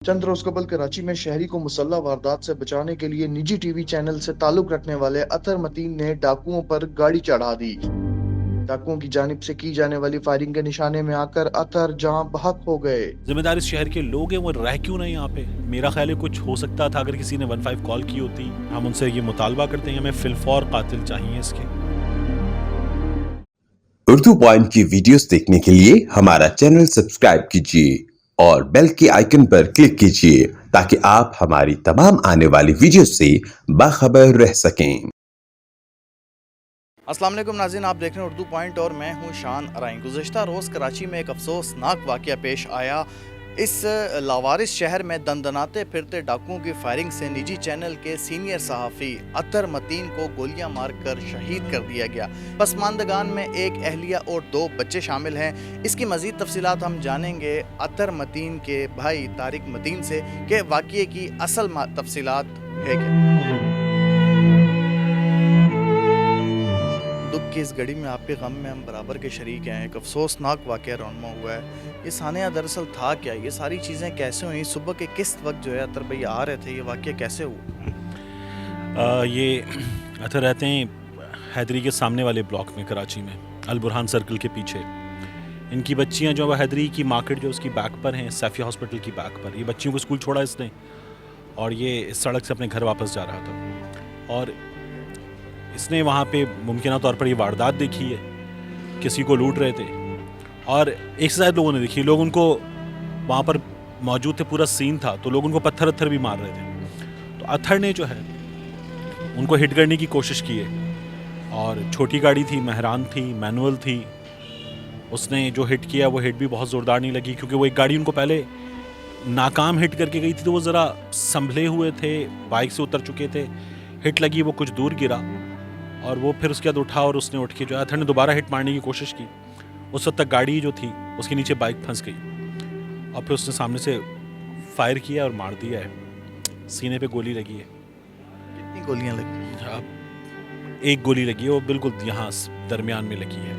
چند روز قبل کراچی میں شہری کو مسلح واردات سے بچانے کے لیے نجی ٹی وی چینل سے تعلق رکھنے والے اطہر متین نے ڈاکوؤں پر گاڑی چڑھا دی۔ ڈاکوؤں کی جانب سے کی جانے والی فائرنگ کے نشانے میں آ کر اطہر جہاں بحق ہو گئے۔ ذمہ دار اس شہر کے لوگ ہیں، وہ رہ کیوں نہیں یہاں پہ؟ میرا خیال ہے کچھ ہو سکتا تھا اگر کسی نے 15 کال کی ہوتی۔ ہم ان سے یہ مطالبہ کرتے ہیں، ہمیں فی الفور قاتل چاہیے اس کے۔ اردو پوائنٹ کی ویڈیوز دیکھنے کے لیے ہمارا چینل سبسکرائب کیجیے اور بیل کے آئیکن پر کلک کیجیے تاکہ آپ ہماری تمام آنے والی ویڈیوز سے باخبر رہ سکیں۔ السلام علیکم ناظرین، آپ دیکھ رہے ہیں اردو پوائنٹ اور میں ہوں شان ارائیں۔ گزشتہ روز کراچی میں ایک افسوسناک واقعہ پیش آیا۔ اس لاوارث شہر میں دندناتے پھرتے ڈاکوؤں کی فائرنگ سے نجی چینل کے سینئر صحافی اطہر متین کو گولیاں مار کر شہید کر دیا گیا۔ پسماندگان میں ایک اہلیہ اور 2 بچے شامل ہیں۔ اس کی مزید تفصیلات ہم جانیں گے اطہر متین کے بھائی طارق متین سے کہ واقعے کی اصل تفصیلات ہے کیا۔ دکھ کی اس گھڑی میں آپ کے غم میں ہم برابر کے شریک ہیں۔ ایک افسوسناک واقعہ رونما ہوا ہے۔ یہ سانحہ دراصل تھا کیا؟ یہ ساری چیزیں کیسے ہوئیں؟ صبح کے کس وقت جو ہے اطہر بھائی آ رہے تھے؟ یہ واقعہ کیسے ہوا؟ یہ اطہر رہتے ہیں حیدری کے سامنے والے بلاک میں کراچی میں، البرہان سرکل کے پیچھے۔ ان کی بچیاں جو ہے حیدری کی مارکیٹ جو اس کی بیک پر ہیں، سیفیہ ہاسپٹل کی بیک پر، یہ بچیوں کو اسکول چھوڑا اس نے اور یہ اس سڑک سے اپنے گھر واپس جا رہا تھا اور اس نے وہاں پہ ممکنہ طور پر یہ واردات دیکھی ہے، کسی کو لوٹ رہے تھے اور ایک سے زیادہ لوگوں نے دیکھی۔ لوگ ان کو وہاں پر موجود تھے، پورا سین تھا، تو لوگ ان کو پتھر بھی مار رہے تھے۔ تو اطہر نے جو ہے ان کو ہٹ کرنے کی کوشش کی ہے اور چھوٹی گاڑی تھی، مہران تھی، مینول تھی، اس نے جو ہٹ کیا وہ ہٹ بھی بہت زوردار نہیں لگی کیونکہ وہ ایک گاڑی ان کو پہلے ناکام ہٹ کر کے گئی تھی، تو وہ ذرا سنبھلے ہوئے تھے، بائک سے اتر چکے تھے۔ ہٹ لگی، وہ کچھ دور گرا اور وہ پھر اس کے بعد اٹھا اور اس نے اٹھ کے جو اطہر نے دوبارہ ہٹ مارنے کی کوشش کی۔ اس وقت تک گاڑی جو تھی اس کے نیچے بائک پھنس گئی اور پھر اس نے سامنے سے فائر کیا اور مار دیا ہے۔ سینے پہ گولی لگی ہے۔ کتنی گولیاں لگی؟ ایک گولی لگی ہے، وہ بالکل یہاں درمیان میں لگی ہے۔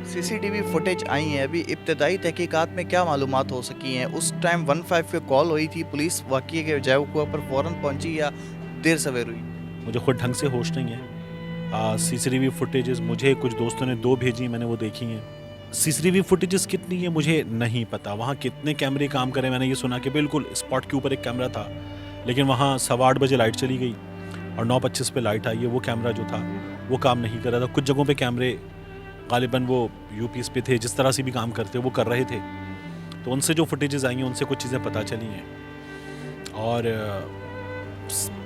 سی سی ٹی وی فوٹیج آئی ہیں، ابھی ابتدائی تحقیقات میں کیا معلومات ہو سکی ہیں؟ اس ٹائم 15 پہ کال ہوئی تھی، پولیس واقعے کے جگہ پر فوراً پہنچی یا دیر سویر ہوئی؟ مجھے خود ڈھنگ سے ہوش نہیں ہے۔ سی سی ٹی وی فوٹیجز مجھے کچھ دوستوں نے 2 بھیجی، میں نے وہ دیکھی ہیں۔ سی سی ٹی وی فوٹیجز کتنی ہیں مجھے نہیں پتا، وہاں کتنے کیمرے کام کریں۔ میں نے یہ سنا کہ بالکل اسپاٹ کے اوپر ایک کیمرہ تھا لیکن وہاں 8:15 بجے لائٹ چلی گئی اور 9:25 پہ لائٹ آئی ہے، وہ کیمرہ جو تھا وہ کام نہیں کر رہا تھا۔ کچھ جگہوں پہ کیمرے غالباً وہ یو پیز پہ تھے، جس طرح سے بھی کام کرتے وہ کر رہے تھے، تو ان سے جو فوٹیجز آئی ہیں ان سے کچھ چیزیں پتہ چلی ہیں۔ اور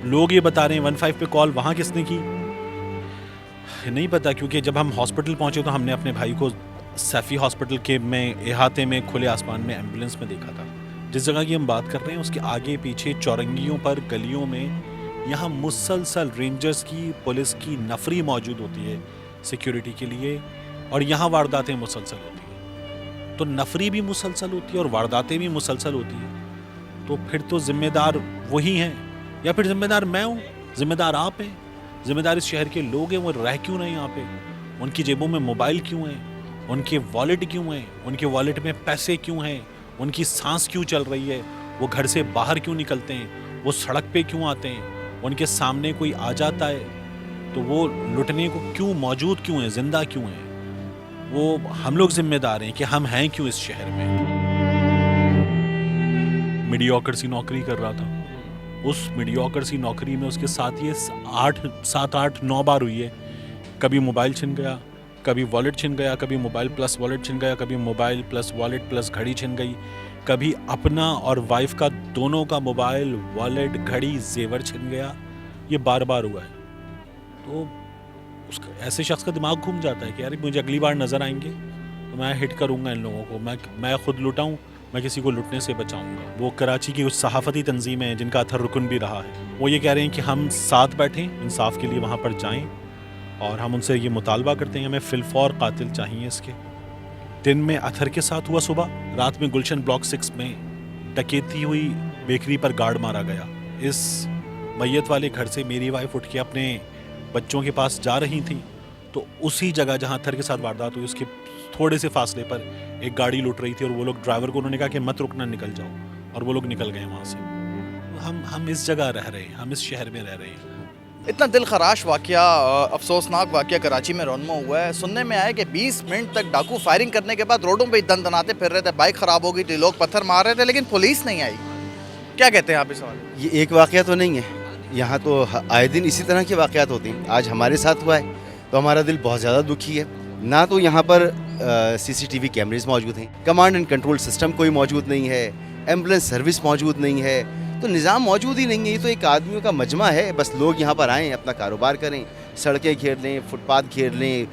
لوگ یہ بتا رہے ہیں 15 پہ کال وہاں کس نے کی نہیں پتا، کیونکہ جب ہم ہاسپٹل پہنچے تو ہم نے اپنے بھائی کو سیفی ہاسپٹل کے میں احاطے میں کھلے آسمان میں ایمبولینس میں دیکھا تھا۔ جس جگہ کی ہم بات کر رہے ہیں اس کے آگے پیچھے چورنگیوں پر، گلیوں میں یہاں مسلسل رینجرز کی، پولیس کی نفری موجود ہوتی ہے سیکیورٹی کے لیے، اور یہاں وارداتیں مسلسل ہوتی ہیں۔ تو نفری بھی مسلسل ہوتی ہے اور وارداتیں بھی مسلسل ہوتی ہیں، تو پھر تو ذمہ دار وہی ہیں یا پھر ذمہ دار میں ہوں، ذمہ دار آپ ہیں، ذمہ دار اس شہر کے لوگ ہیں، وہ رہ کیوں نہیں یہاں پہ؟ ان کی جیبوں میں موبائل کیوں ہیں؟ ان کے والٹ کیوں ہیں؟ ان کے والٹ میں پیسے کیوں ہیں؟ ان کی سانس کیوں چل رہی ہے؟ وہ گھر سے باہر کیوں نکلتے ہیں؟ وہ سڑک پہ کیوں آتے ہیں؟ ان کے سامنے کوئی آ جاتا ہے تو وہ لٹنے کو کیوں موجود کیوں ہیں، زندہ کیوں ہیں؟ وہ ہم لوگ ذمہ دار ہیں کہ ہم ہیں کیوں اس شہر میں؟ میڈیوکر سی نوکری کر رہا تھا، اس میڈیوکر سی نوکری میں اس کے ساتھ یہ 7 8 9 بار ہوئی ہے۔ کبھی موبائل چھن گیا، کبھی والٹ چھن گیا، کبھی موبائل پلس والٹ چھن گیا، کبھی موبائل پلس والٹ پلس گھڑی چھن گئی، کبھی اپنا اور وائف کا دونوں کا موبائل، والٹ، گھڑی، زیور چھن گیا۔ یہ بار بار ہوا ہے۔ تو ایسے شخص کا دماغ گھوم جاتا ہے کہ یار مجھے اگلی بار نظر آئیں گے تو میں ہٹ کروں گا ان لوگوں کو، میں خود لٹاؤں، میں کسی کو لٹنے سے بچاؤں گا۔ وہ کراچی کی کچھ صحافتی تنظیمیں ہیں جن کا اطہر رکن بھی رہا ہے، وہ یہ کہہ رہے ہیں کہ ہم ساتھ بیٹھیں، انصاف کے لیے وہاں پر جائیں، اور ہم ان سے یہ مطالبہ کرتے ہیں ہمیں فی الفور قاتل چاہیے اس کے۔ دن میں اطہر کے ساتھ ہوا صبح، رات میں گلشن بلاک 6 میں ڈکیتی ہوئی، بیکری پر گارڈ مارا گیا۔ اس میت والے گھر سے میری وائف اٹھ کے اپنے بچوں کے پاس جا رہی تھیں تو اسی جگہ جہاں اطہر کے ساتھ واردات ہوئی اس کے تھوڑے سے فاصلے پر ایک گاڑی لٹ رہی تھی، اور وہ لوگ ڈرائیور کو انہوں نے کہا کہ مت رکنا، نکل جاؤ۔ اور وہ لوگ نکل گئے وہاں سے. ہم اس جگہ رہ رہے ہیں, ہم اس شہر میں رہ رہے ہیں. اتنا دل خراش واقعہ, افسوسناک واقعہ کراچی میں رونما ہوا ہے. سننے میں آیا کہ 20 منٹ تک ڈاکو فائرنگ کرنے کے بعد روڈوں پہ دن دناتے پھر رہے تھے, بائک خراب ہو گئی تھی, لوگ پتھر مار رہے تھے, لیکن پولیس نہیں آئی. کیا کہتے ہیں آپ اس حوالے؟ یہ ایک واقعہ تو نہیں ہے, یہاں تو آئے دن اسی طرح کے واقعات ہوتے ہیں. آج ہمارے ساتھ ہوا ہے تو ہمارا دل بہت زیادہ دکھی ہے. نہ تو یہاں پر CCTV کیمریز موجود ہیں, کمانڈ اینڈ کنٹرول سسٹم کوئی موجود نہیں ہے, ایمبولینس سروس موجود نہیں ہے, تو نظام موجود ہی نہیں ہے. یہ تو ایک آدمیوں کا مجمع ہے, بس لوگ یہاں پر آئیں, اپنا کاروبار کریں, سڑکیں گھیر لیں, فٹ پاتھ گھیر لیں,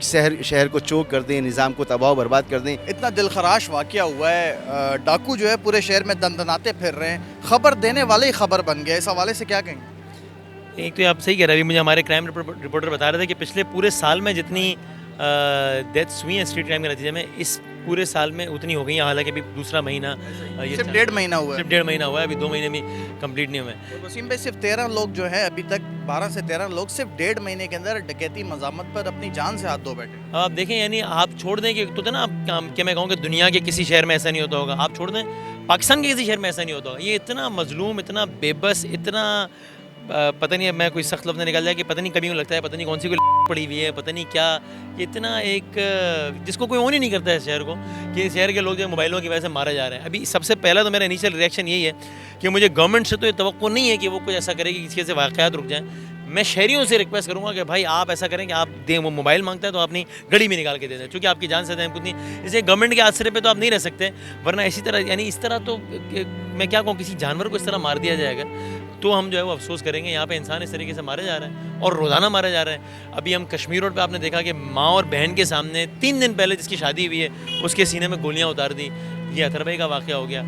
شہر کو چوک کر دیں, نظام کو تباہ و برباد کر دیں. اتنا دل خراش واقعہ ہوا ہے, ڈاکو جو ہے پورے شہر میں دن دناتے پھر رہے ہیں, خبر دینے والے ہی خبر بن گئے. اس حوالے سے کیا کہیں گے؟ ایک تو آپ صحیح کہہ رہے ہیں, مجھے ہمارے کرائم رپورٹر بتا رہے تھے کہ پچھلے پورے سال میں جتنی ڈیتھس ہوئی ہیں اسٹریٹ کرائم کے نتیجے میں, اس پورے سال میں اتنی ہو گئی ہیں. حالانکہ ابھی دوسرا مہینہ, یہ صرف 1.5 مہینہ ہوا ہے. صرف 1.5 مہینہ ہوا ہے, ابھی 2 مہینے بھی کمپلیٹ نہیں ہوئے. وسیم بھائی, صرف 13 لوگ جو ہیں ابھی تک, 12 سے 13 لوگ صرف 1.5 مہینے کے اندر ڈکیتی مزاحمت پر اپنی جان سے ہاتھ دھو بیٹھے. آپ دیکھیں, یعنی آپ چھوڑ دیں کہ تو تھا نا, آپ کہ میں کہوں کہ دنیا کے کسی شہر میں ایسا نہیں ہوتا ہوگا, آپ چھوڑ دیں پاکستان کے کسی شہر میں ایسا نہیں ہوتا ہوگا. یہ اتنا مظلوم, اتنا بے بس, اتنا پتہ نہیں, میں کوئی سخت لفظ نکال جائے کہ پتہ نہیں کبھی لگتا ہے پتہ نہیں کون سی کوئی پڑی ہوئی ہے, پتہ نہیں کیا. اتنا ایک جس کو کوئی اون ہی نہیں کرتا ہے اس شہر کو, کہ اس شہر کے لوگ جو موبائلوں کی وجہ سے مارے جا رہے ہیں. ابھی سب سے پہلا تو میرا انیشیل ریئیکشن یہی ہے کہ مجھے گورنمنٹ سے تو یہ توقع نہیں ہے کہ وہ کچھ ایسا کرے کہ کسی سے واقعات رک جائیں. میں شہریوں سے ریکویسٹ کروں گا کہ بھائی آپ ایسا کریں کہ آپ دیں, وہ موبائل مانگتا ہے تو آپ اپنی گھڑی میں نکال کے دے دیں, چونکہ آپ کی جان سے دیں کچھ نہیں. اسے گورنمنٹ کے آسرے پہ تو آپ نہیں رہ سکتے, ورنہ اسی طرح, یعنی اس طرح تو میں کیا کہوں, کسی جانور کو اس طرح مار دیا جائے گا تو ہم جو ہے وہ افسوس کریں گے. یہاں پہ انسان اس طریقے سے مارے جا رہے ہیں اور روزانہ مارے جا رہے ہیں. ابھی ہم کشمیر روڈ پہ آپ نے دیکھا کہ ماں اور بہن کے سامنے 3 دن پہلے جس کی شادی ہوئی ہے اس کے سینے میں گولیاں اتار دی. یہ اطہر بھائی کا واقعہ ہو گیا.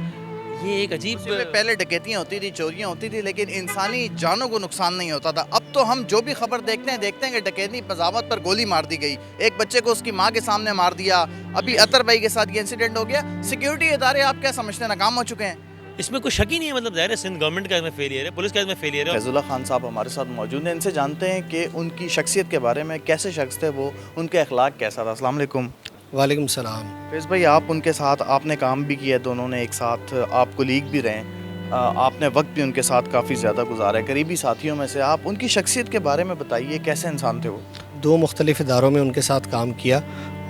یہ ایک عجیب, پہلے ڈکیتیاں ہوتی تھی, چوریاں ہوتی تھی, لیکن انسانی جانوں کو نقصان نہیں ہوتا تھا. اب تو ہم جو بھی خبر دیکھتے ہیں کہ ڈکیتی مزاحمت پر گولی مار دی گئی, ایک بچے کو اس کی ماں کے سامنے مار دیا. ابھی اطہر بھائی کے ساتھ یہ انسیڈنٹ ہو گیا. سیکیورٹی ادارے آپ کیا سمجھتے ہیں, ناکام ہو چکے ہیں؟ اس میں کوئی شک ہی نہیں ہے. مطلب ظاہر ہے سندھ گورنمنٹ کا اس میں فیلئر ہے, پولیس کا اس میں فیلئر ہے. فیض اللہ خان صاحب ہمارے ساتھ موجود ہیں, ان سے جانتے ہیں کہ ان کی شخصیت کے بارے میں, کیسے شخص تھے وہ, ان کے اخلاق کیسا تھا. السلام علیکم. وعلیکم السلام. فیض بھائی, آپ ان کے ساتھ, آپ نے کام بھی کیا, دونوں نے ایک ساتھ, آپ کولیگ بھی رہے, آپ نے وقت بھی ان کے ساتھ کافی زیادہ گزارا ہے, قریبی ساتھیوں میں سے. آپ ان کی شخصیت کے بارے میں بتائیے, کیسے انسان تھے وہ؟ 2 مختلف اداروں میں ان کے ساتھ کام کیا,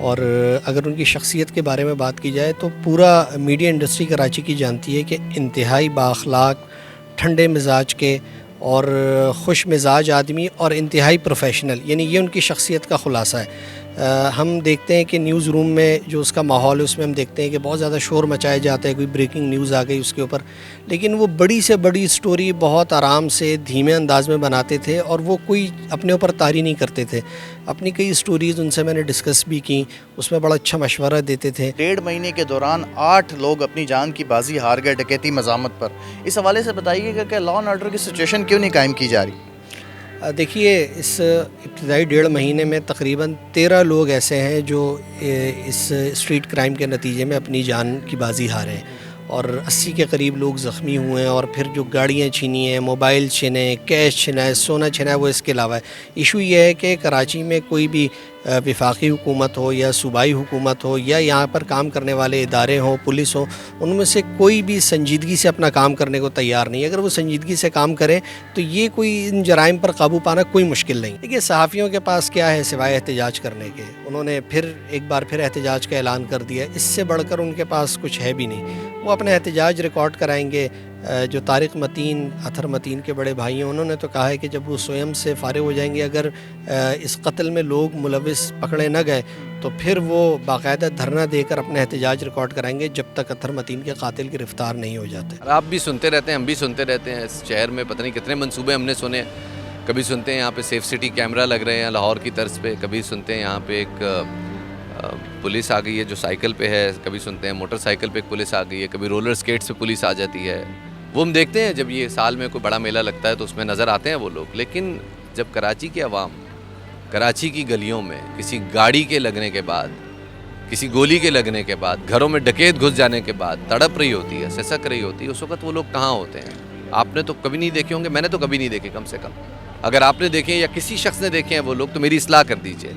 اور اگر ان کی شخصیت کے بارے میں بات کی جائے تو پورا میڈیا انڈسٹری کراچی کی جانتی ہے کہ انتہائی بااخلاق, ٹھنڈے مزاج کے اور خوش مزاج آدمی, اور انتہائی پروفیشنل. یعنی یہ ان کی شخصیت کا خلاصہ ہے. ہم دیکھتے ہیں کہ نیوز روم میں جو اس کا ماحول ہے اس میں ہم دیکھتے ہیں کہ بہت زیادہ شور مچایا جاتا ہے, کوئی بریکنگ نیوز آ گئی اس کے اوپر, لیکن وہ بڑی سے بڑی سٹوری بہت آرام سے دھیمے انداز میں بناتے تھے, اور وہ کوئی اپنے اوپر طاری نہیں کرتے تھے. اپنی کئی سٹوریز ان سے میں نے ڈسکس بھی کی, اس میں بڑا اچھا مشورہ دیتے تھے. 1.5 مہینے کے دوران 8 لوگ اپنی جان کی بازی ہار گئے ڈکیتی مزاحمت پر. اس حوالے سے بتائیے گا کہ لا اینڈ آرڈر کی سچویشن کیوں نہیں قائم کی جا رہی؟ دیکھیے, اس ابتدائی 1.5 مہینے میں تقریباً 13 لوگ ایسے ہیں جو اس اسٹریٹ کرائم کے نتیجے میں اپنی جان کی بازی ہارے ہیں, اور 80 کے قریب لوگ زخمی ہوئے ہیں. اور پھر جو گاڑیاں چھینی ہیں, موبائل چھینے, کیش چھنا ہے, سونا چھنا ہے, وہ اس کے علاوہ ہے. ایشو یہ ہے کہ کراچی میں کوئی بھی وفاقی حکومت ہو یا صوبائی حکومت ہو یا یہاں پر کام کرنے والے ادارے ہوں, پولیس ہو, ان میں سے کوئی بھی سنجیدگی سے اپنا کام کرنے کو تیار نہیں. اگر وہ سنجیدگی سے کام کریں تو یہ کوئی ان جرائم پر قابو پانا کوئی مشکل نہیں. دیکھیے, صحافیوں کے پاس کیا ہے سوائے احتجاج کرنے کے, انہوں نے پھر ایک بار پھر احتجاج کا اعلان کر دیا. اس سے بڑھ کر ان کے پاس کچھ ہے بھی نہیں. وہ اپنا احتجاج ریکارڈ کرائیں گے. جو طارق متین, اطہر متین کے بڑے بھائی ہیں, انہوں نے تو کہا ہے کہ جب وہ سوئم سے فارغ ہو جائیں گے, اگر اس قتل میں لوگ ملوث پکڑے نہ گئے تو پھر وہ باقاعدہ دھرنا دے کر اپنا احتجاج ریکارڈ کرائیں گے جب تک اطہر متین کے قاتل گرفتار نہیں ہو جاتے. آپ بھی سنتے رہتے ہیں, ہم بھی سنتے رہتے ہیں. اس شہر میں پتہ نہیں کتنے منصوبے ہم نے سنے. کبھی سنتے ہیں یہاں پہ سیف سٹی کیمرہ لگ رہے ہیں لاہور کی طرز پہ, کبھی سنتے ہیں یہاں پہ ایک پولیس آ گئی ہے جو سائیکل پہ ہے, کبھی سنتے ہیں موٹر سائیکل پہ ایک پولیس آ گئی ہے, کبھی رولر اسکیٹس پہ پولیس آ جاتی ہے. وہ ہم دیکھتے ہیں جب یہ سال میں کوئی بڑا میلہ لگتا ہے تو اس میں نظر آتے ہیں وہ لوگ. لیکن جب کراچی کی عوام کراچی کی گلیوں میں کسی گاڑی کے لگنے کے بعد, کسی گولی کے لگنے کے بعد, گھروں میں ڈکیت گھس جانے کے بعد تڑپ رہی ہوتی ہے, سسک رہی ہوتی ہے, اس وقت وہ لوگ کہاں ہوتے ہیں؟ آپ نے تو کبھی نہیں دیکھے ہوں گے, میں نے تو کبھی نہیں دیکھے. کم سے کم اگر آپ نے دیکھے یا کسی شخص نے دیکھے ہیں وہ لوگ تو میری اصلاح کر دیجئے.